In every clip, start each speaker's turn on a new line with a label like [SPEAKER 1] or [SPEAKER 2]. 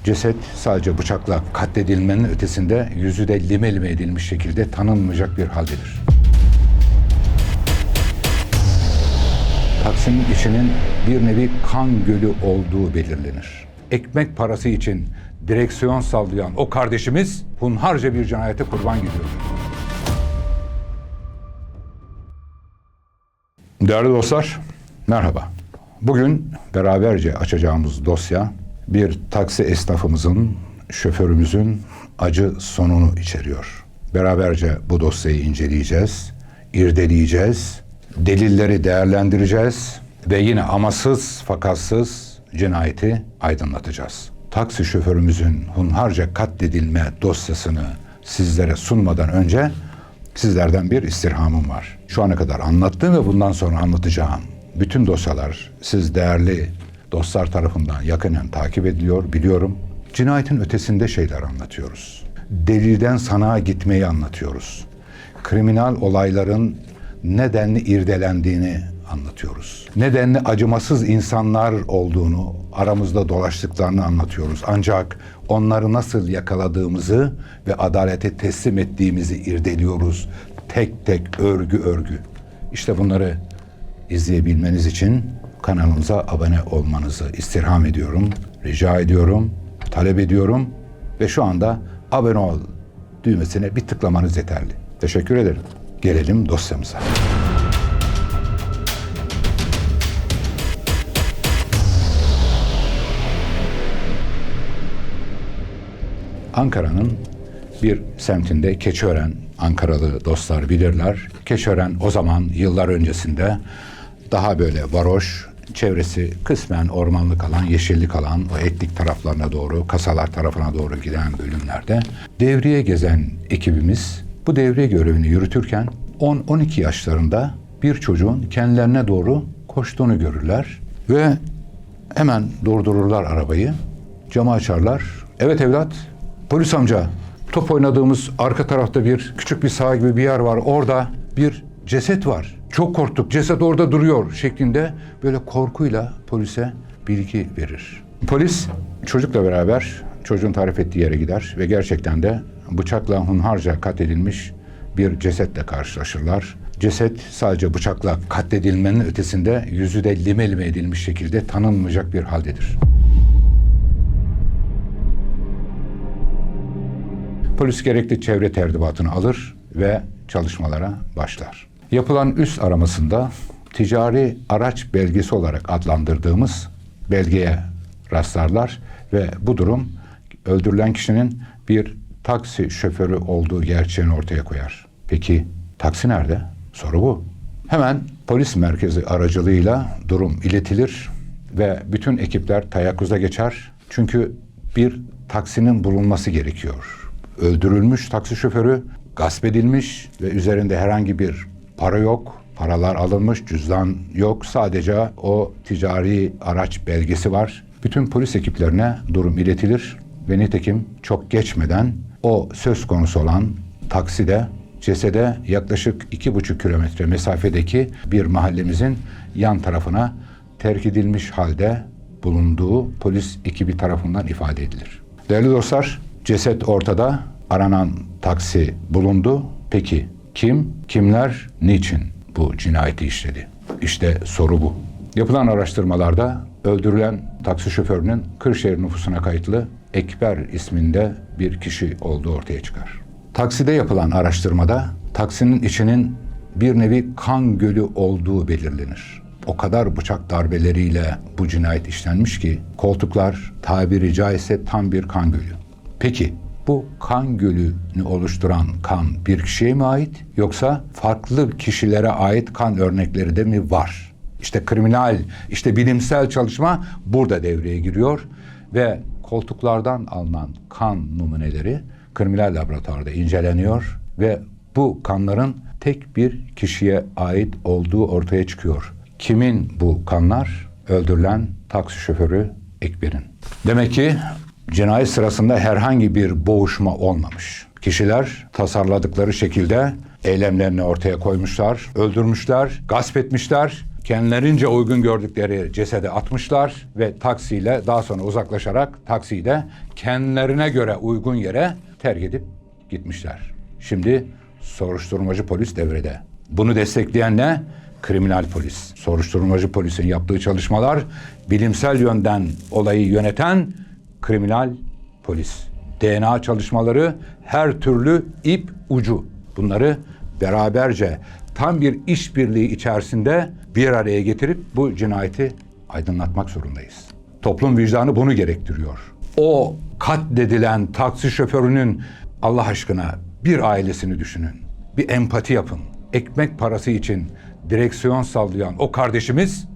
[SPEAKER 1] Ceset sadece bıçakla katledilmenin ötesinde yüzü de lime lime edilmiş şekilde tanınmayacak bir haldedir. Taksim'in içinin bir nevi kan gölü olduğu belirlenir. Ekmek parası için direksiyon sallayan o kardeşimiz hunharca bir cinayete kurban gidiyor. Değerli dostlar, merhaba. Bugün beraberce açacağımız dosya bir taksi esnafımızın, şoförümüzün acı sonunu içeriyor. Beraberce bu dosyayı inceleyeceğiz, irdeleyeceğiz, delilleri değerlendireceğiz ve yine amasız fakatsız cinayeti aydınlatacağız. Taksi şoförümüzün hunharca katledilme dosyasını sizlere sunmadan önce sizlerden bir istirhamım var. Şu ana kadar anlattığım ve bundan sonra anlatacağım bütün dosyalar siz değerli dostlar tarafından yakinen takip ediliyor, biliyorum. Cinayetin ötesinde şeyler anlatıyoruz. Delilden sanığa gitmeyi anlatıyoruz. Kriminal olayların nedenli irdelendiğini anlatıyoruz. Nedenli acımasız insanlar olduğunu, aramızda dolaştıklarını anlatıyoruz. Ancak onları nasıl yakaladığımızı ve adalete teslim ettiğimizi irdeliyoruz. Tek tek, örgü örgü. İşte bunları izleyebilmeniz için kanalımıza abone olmanızı istirham ediyorum, rica ediyorum, talep ediyorum ve şu anda abone ol düğmesine bir tıklamanız yeterli. Teşekkür ederim. Gelelim dosyamıza. Ankara'nın bir semtinde Keçiören, Ankaralı dostlar bilirler. Keçiören o zaman yıllar öncesinde daha böyle varoş, çevresi kısmen ormanlık alan, yeşillik alan, o Etlik taraflarına doğru, Kasalar tarafına doğru giden bölümlerde devriye gezen ekibimiz bu devriye görevini yürütürken 10-12 yaşlarında bir çocuğun kendilerine doğru koştuğunu görürler ve hemen durdururlar arabayı, camı açarlar. Evet evlat, polis amca, top oynadığımız arka tarafta küçük bir saha gibi bir yer var. Orada bir ceset var. Çok korktuk. Ceset orada duruyor şeklinde böyle korkuyla polise bilgi verir. Polis çocukla beraber çocuğun tarif ettiği yere gider ve gerçekten de bıçakla hunharca katledilmiş bir cesetle karşılaşırlar. Ceset sadece bıçakla katledilmenin ötesinde yüzü de lime lime edilmiş şekilde tanınmayacak bir haldedir. Polis gerekli çevre tertibatını alır ve çalışmalara başlar. Yapılan üst aramasında ticari araç belgesi olarak adlandırdığımız belgeye rastlarlar ve bu durum öldürülen kişinin bir taksi şoförü olduğu gerçeğini ortaya koyar. Peki taksi nerede? Soru bu. Hemen polis merkezi aracılığıyla durum iletilir ve bütün ekipler teyakkuza geçer. Çünkü bir taksinin bulunması gerekiyor. Öldürülmüş taksi şoförü gasp edilmiş ve üzerinde herhangi bir para yok. Paralar alınmış, cüzdan yok. Sadece o ticari araç belgesi var. Bütün polis ekiplerine durum iletilir ve nitekim çok geçmeden o söz konusu olan takside cesede yaklaşık 2,5 kilometre mesafedeki bir mahallemizin yan tarafına terk edilmiş halde bulunduğu polis ekibi tarafından ifade edilir. Değerli dostlar, ceset ortada, aranan taksi bulundu. Peki kim, kimler, niçin bu cinayeti işledi? İşte soru bu. Yapılan araştırmalarda öldürülen taksi şoförünün Kırşehir nüfusuna kayıtlı Ekber isminde bir kişi olduğu ortaya çıkar. Takside yapılan araştırmada taksinin içinin bir nevi kan gölü olduğu belirlenir. O kadar bıçak darbeleriyle bu cinayet işlenmiş ki koltuklar tabiri caizse tam bir kan gölü. Peki bu kan gölünü oluşturan kan bir kişiye mi ait yoksa farklı kişilere ait kan örnekleri de mi var? İşte kriminal, işte bilimsel çalışma burada devreye giriyor ve koltuklardan alınan kan numuneleri kriminal laboratuvarda inceleniyor ve bu kanların tek bir kişiye ait olduğu ortaya çıkıyor. Kimin bu kanlar? Öldürülen taksi şoförü Ekber'in. Demek ki cinayet sırasında herhangi bir boğuşma olmamış. Kişiler tasarladıkları şekilde eylemlerini ortaya koymuşlar, öldürmüşler, gasp etmişler Kendilerince uygun gördükleri cesedi atmışlar ve taksiyle daha sonra uzaklaşarak taksiyi de kendilerine göre uygun yere terk edip gitmişler. Şimdi soruşturmacı polis devrede. Bunu destekleyen ne? Kriminal polis. Soruşturmacı polisin yaptığı çalışmalar, bilimsel yönden olayı yöneten kriminal polis. DNA çalışmaları, her türlü ip ucu. Bunları beraberce tam bir işbirliği içerisinde bir araya getirip bu cinayeti aydınlatmak zorundayız. Toplum vicdanı bunu gerektiriyor. O katledilen taksi şoförünün Allah aşkına bir ailesini düşünün. Bir empati yapın. Ekmek parası için direksiyon sallayan o kardeşimiz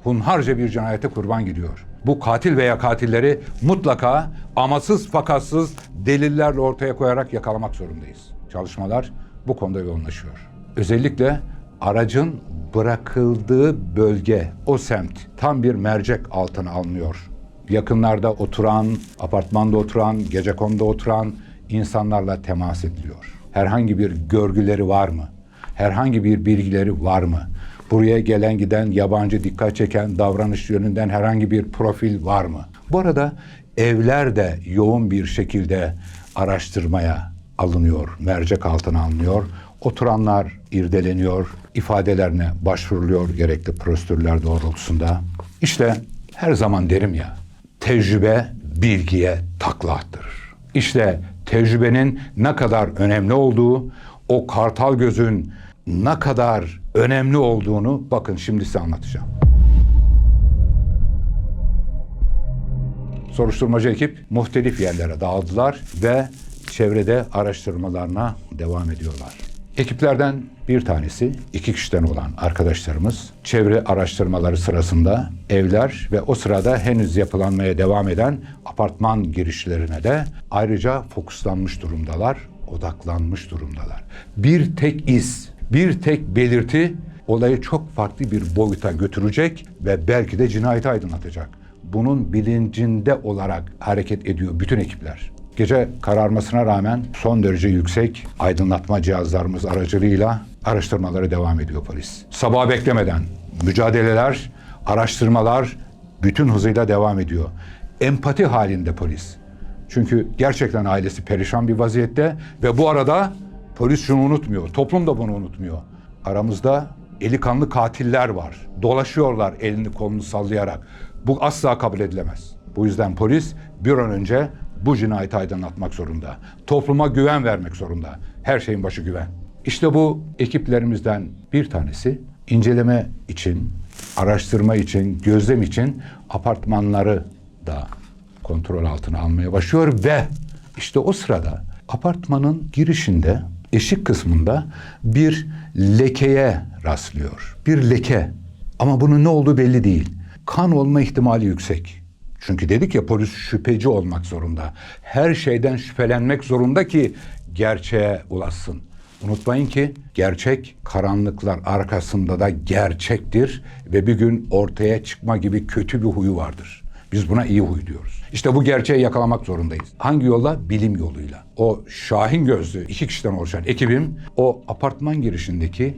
[SPEAKER 1] hunharca bir cinayete kurban gidiyor. Bu katil veya katilleri mutlaka amasız fakatsız delillerle ortaya koyarak yakalamak zorundayız. Çalışmalar bu konuda yoğunlaşıyor. Özellikle aracın bırakıldığı bölge, o semt tam bir mercek altına alınıyor. Yakınlarda oturan, apartmanda oturan, gecekonda oturan insanlarla temas ediliyor. Herhangi bir görgüleri var mı? Herhangi bir bilgileri var mı? Buraya gelen giden yabancı dikkat çeken davranış yönünden herhangi bir profil var mı? Bu arada evler de yoğun bir şekilde araştırmaya alınıyor, mercek altına alınıyor. Oturanlar irdeleniyor, ifadelerine başvuruluyor gerekli prosedürler doğrultusunda. İşte her zaman derim ya, tecrübe bilgiye takla attırır. İşte tecrübenin ne kadar önemli olduğu, o kartal gözün ne kadar önemli olduğunu bakın şimdi size anlatacağım. Soruşturmacı ekip muhtelif yerlere dağıldılar ve çevrede araştırmalarına devam ediyorlar. Ekiplerden bir tanesi, 2 kişiden olan arkadaşlarımız çevre araştırmaları sırasında evler ve o sırada henüz yapılanmaya devam eden apartman girişlerine de ayrıca fokuslanmış durumdalar, odaklanmış durumdalar. Bir tek iz, bir tek belirti olayı çok farklı bir boyuta götürecek ve belki de cinayeti aydınlatacak. Bunun bilincinde olarak hareket ediyor bütün ekipler. Gece kararmasına rağmen son derece yüksek aydınlatma cihazlarımız aracılığıyla araştırmaları devam ediyor polis. Sabah beklemeden mücadeleler, araştırmalar bütün hızıyla devam ediyor. Empati halinde polis. Çünkü gerçekten ailesi perişan bir vaziyette ve bu arada polis şunu unutmuyor, toplum da bunu unutmuyor. Aramızda eli kanlı katiller var. Dolaşıyorlar elini kolunu sallayarak. Bu asla kabul edilemez. Bu yüzden polis bir an önce bu cinayeti aydınlatmak zorunda. Topluma güven vermek zorunda. Her şeyin başı güven. İşte bu ekiplerimizden bir tanesi inceleme için, araştırma için, gözlem için apartmanları da kontrol altına almaya başlıyor ve işte o sırada apartmanın girişinde, eşik kısmında bir lekeye rastlıyor. Bir leke. Ama bunun ne olduğu belli değil. Kan olma ihtimali yüksek. Çünkü dedik ya polis şüpheci olmak zorunda. Her şeyden şüphelenmek zorunda ki gerçeğe ulaşsın. Unutmayın ki gerçek karanlıklar arkasında da gerçektir ve bir gün ortaya çıkma gibi kötü bir huyu vardır. Biz buna iyi huy diyoruz. İşte bu gerçeği yakalamak zorundayız. Hangi yolla? Bilim yoluyla. O şahin gözlü 2 kişiden oluşan ekibim o apartman girişindeki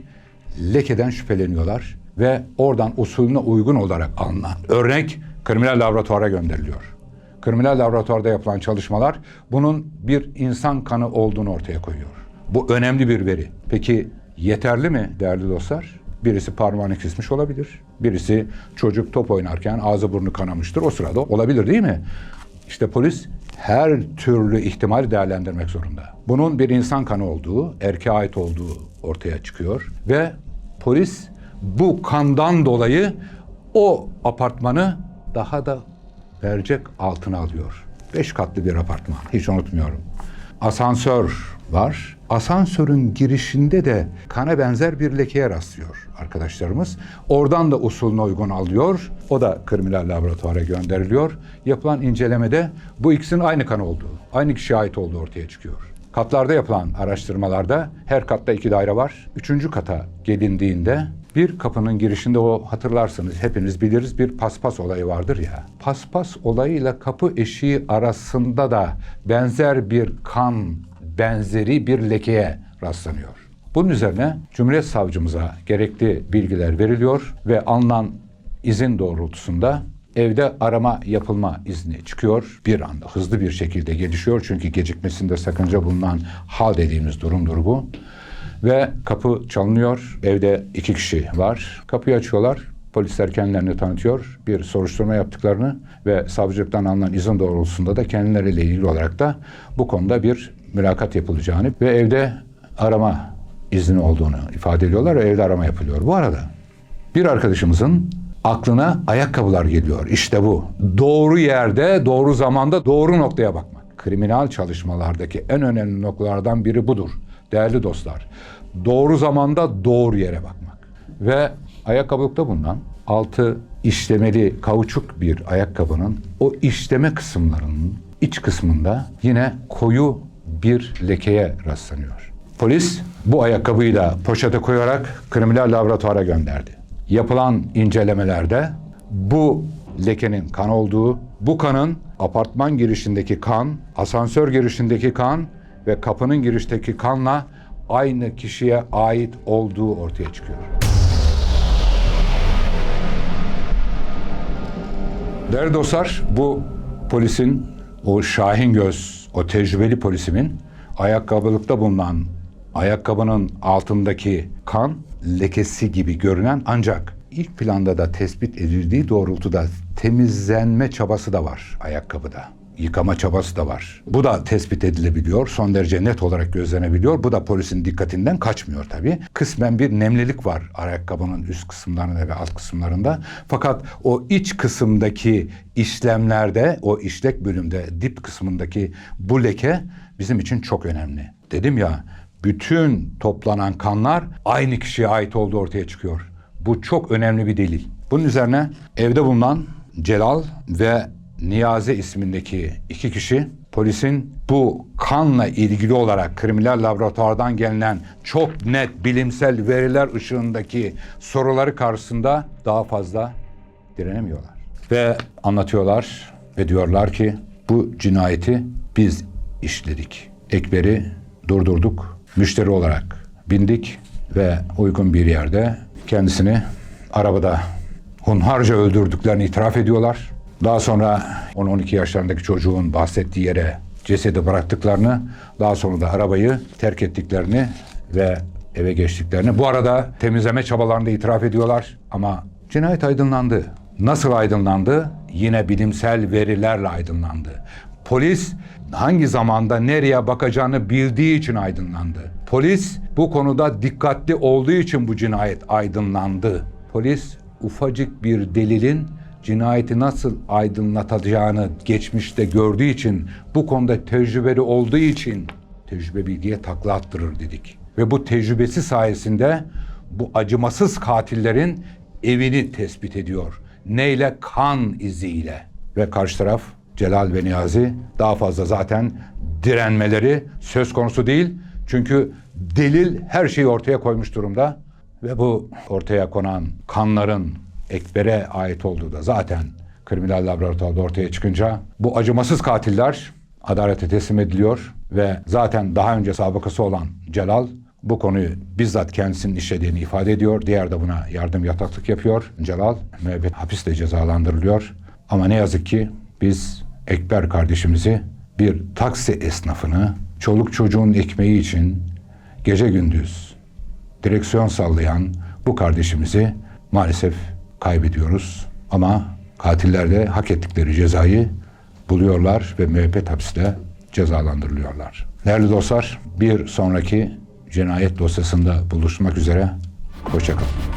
[SPEAKER 1] lekeden şüpheleniyorlar ve oradan usulüne uygun olarak alınan örnek kriminal laboratuvara gönderiliyor. Kriminal laboratuvarda yapılan çalışmalar bunun bir insan kanı olduğunu ortaya koyuyor. Bu önemli bir veri. Peki yeterli mi değerli dostlar? Birisi parmağını kesmiş olabilir. Birisi çocuk top oynarken ağzı burnu kanamıştır. O sırada olabilir değil mi? İşte polis her türlü ihtimali değerlendirmek zorunda. Bunun bir insan kanı olduğu, erkeğe ait olduğu ortaya çıkıyor. Ve polis bu kandan dolayı o apartmanı daha da mercek altına alıyor. 5 katlı bir apartman. Hiç unutmuyorum. Asansör var. Asansörün girişinde de kana benzer bir lekeye rastlıyor arkadaşlarımız. Oradan da usulüne uygun alıyor. O da kriminal laboratuvara gönderiliyor. Yapılan incelemede bu ikisinin aynı kan olduğu, aynı kişiye ait olduğu ortaya çıkıyor. Katlarda yapılan araştırmalarda her katta 2 daire var. 3. kata gelindiğinde bir kapının girişinde o hatırlarsınız, hepiniz biliriz bir paspas olayı vardır ya. Paspas olayıyla kapı eşiği arasında da benzer bir kan benzeri bir lekeye rastlanıyor. Bunun üzerine Cumhuriyet Savcımıza gerekli bilgiler veriliyor ve alınan izin doğrultusunda evde arama yapılma izni çıkıyor. Bir anda hızlı bir şekilde gelişiyor. Çünkü gecikmesinde sakınca bulunan hal dediğimiz durumdur bu. Ve kapı çalınıyor. Evde 2 kişi var. Kapıyı açıyorlar. Polisler kendilerini tanıtıyor. Bir soruşturma yaptıklarını ve savcılıktan alınan izin doğrultusunda da kendileriyle ilgili olarak da bu konuda bir mülakat yapılacağını ve evde arama izni olduğunu ifade ediyorlar ve evde arama yapılıyor. Bu arada bir arkadaşımızın aklına ayakkabılar geliyor. İşte bu. Doğru yerde, doğru zamanda, doğru noktaya bakmak. Kriminal çalışmalardaki en önemli noktalardan biri budur. Değerli dostlar. Doğru zamanda doğru yere bakmak. Ve ayakkabılıkta bulunan altı işlemeli kauçuk bir ayakkabının o işleme kısımlarının iç kısmında yine koyu bir lekeye rastlanıyor. Polis bu ayakkabıyı da poşete koyarak kriminal laboratuvara gönderdi. Yapılan incelemelerde bu lekenin kan olduğu, bu kanın apartman girişindeki kan, asansör girişindeki kan ve kapının girişteki kanla aynı kişiye ait olduğu ortaya çıkıyor. Değerli dostlar, bu polisin, o şahin göz, o tecrübeli polisimin ayakkabılıkta bulunan ayakkabının altındaki kan lekesi gibi görünen ancak ilk planda da tespit edildiği doğrultuda temizlenme çabası da var ayakkabıda. Yıkama çabası da var. Bu da tespit edilebiliyor. Son derece net olarak gözlenebiliyor. Bu da polisin dikkatinden kaçmıyor tabii. Kısmen bir nemlilik var ayakkabının üst kısımlarında ve alt kısımlarında. Fakat o iç kısımdaki işlemlerde, o işlek bölümde dip kısmındaki bu leke bizim için çok önemli. Dedim ya, bütün toplanan kanlar aynı kişiye ait olduğu ortaya çıkıyor. Bu çok önemli bir delil. Bunun üzerine evde bulunan Celal ve Niyazi ismindeki 2 kişi polisin bu kanla ilgili olarak kriminal laboratuvardan gelen çok net bilimsel veriler ışığındaki soruları karşısında daha fazla direnemiyorlar. Ve anlatıyorlar ve diyorlar ki bu cinayeti biz işledik. Ekber'i durdurduk. Müşteri olarak bindik ve uygun bir yerde kendisini arabada hunharca öldürdüklerini itiraf ediyorlar. Daha sonra 10-12 yaşlarındaki çocuğun bahsettiği yere cesedi bıraktıklarını, daha sonra da arabayı terk ettiklerini ve eve geçtiklerini. Bu arada temizleme çabalarında itiraf ediyorlar ama cinayet aydınlandı. Nasıl aydınlandı? Yine bilimsel verilerle aydınlandı. Polis hangi zamanda nereye bakacağını bildiği için aydınlandı. Polis bu konuda dikkatli olduğu için bu cinayet aydınlandı. Polis ufacık bir delilin cinayeti nasıl aydınlatacağını geçmişte gördüğü için, bu konuda tecrübeli olduğu için tecrübe bilgiye takla attırır dedik. Ve bu tecrübesi sayesinde bu acımasız katillerin evini tespit ediyor. Neyle? Kan iziyle. Ve karşı taraf Celal ve Niyazi daha fazla zaten direnmeleri söz konusu değil. Çünkü delil her şeyi ortaya koymuş durumda. Ve bu ortaya konan kanların Ekber'e ait olduğu da zaten kriminal laboratuvarda ortaya çıkınca bu acımasız katiller adalete teslim ediliyor ve zaten daha önce sabıkası olan Celal bu konuyu bizzat kendisinin işlediğini ifade ediyor. Diğer de buna yardım yataklık yapıyor. Celal müebbet hapisle cezalandırılıyor. Ama ne yazık ki biz Ekber kardeşimizi, bir taksi esnafını, çoluk çocuğun ekmeği için gece gündüz direksiyon sallayan bu kardeşimizi maalesef kaybediyoruz. Ama katiller de hak ettikleri cezayı buluyorlar ve müebbet hapiste cezalandırılıyorlar. Değerli dostlar, bir sonraki cinayet dosyasında buluşmak üzere. Hoşça kalın.